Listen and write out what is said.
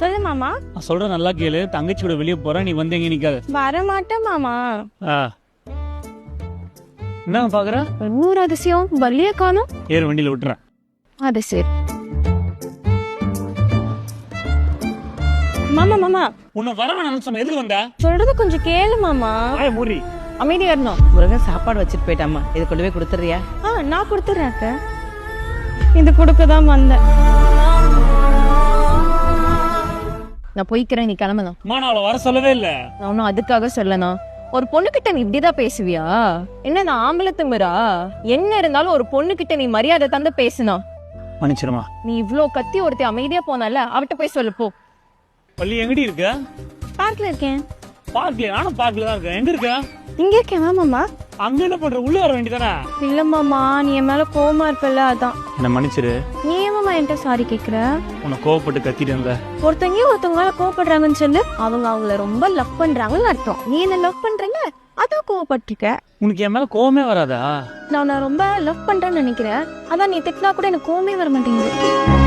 சொல்லு மாமா. நான் சொல்றேன் நல்லா கேளு. தங்கச்சி கூட வெளியே போறேன், நீ வந்து எங்க நிக்காத. வர மாட்டேன் மாமா. என்ன பாக்குற? இன்னொரு அதிசயம், வள்ளிய காணோம். ஏறு, வண்டியில விட்டுறேன். அது சரி. மாமா மாமா, உன்னை வர வேணாம்னு சொன்ன, எதுக்கு வந்த? சொல்றது கொஞ்சம் கேளு மாமா. மூடி. அமைதியா இருந்தோம். முருகன் சாப்பாடு வச்சுட்டு போயிட்டாமா, இதை கொண்டு போய் கொடுத்துறியா? நான் கொடுத்துறேன் அக்கா. இது கொடுக்கதான் வந்தேன். நான் போய்க்கிறேன், நீ கிளம்பலாம். நான் அவளை வர சொல்லவே இல்ல. நான் ஒன்னும் அதுக்காக சொல்லணும். ஒரு பொண்ணுகிட்ட நீ இப்படிதான் பேசுவியா? என்ன நான் ஆம்பளை திமிரா? என்ன இருந்தாலும் ஒரு பொண்ணுகிட்ட நீ மரியாதை தந்து பேசணும். மன்னிச்சிருமா. நீ இவ்ளோ கத்தி ஒருத்தி அமைதியா போனால அவட்ட போய் சொல்லு போ. பள்ளி எங்கடி இருக்க? பார்க்ல இருக்கேன். பார்க்கல? நானும் பார்க்கல தான் இருக்கேன். எங்க இருக்க? இங்க இருக்கேன் மாமா. அங்க என்ன பண்ற? உள்ள வர வேண்டியதானே? இல்ல மாமா, நீ என் மேல கோவமா இருப்பல, அதான். என்ன மன்னிச்சிரு. நீ ஏன் மாமா என்கிட்ட சாரி கேக்குற? உன்னை கோவப்பட்டு கத்திட்டேன்ல. ஒருத்தவங்க மேல கோவப்படுறாங்கன்னு சொல்லு, அவங்க அவங்கள ரொம்ப லவ் பண்றாங்கன்னு அர்த்தம். நீ என்ன லவ் பண்றீங்க, அதான் கோவப்பட்டிருக்க. உனக்கு என் மேல கோவமே வராதா? நான் ரொம்ப லவ் பண்றேன்னு நினைக்கிறேன். அதான் நீ திட்டினா கூட எனக்கு கோவமே வர மாட்டேங்குது.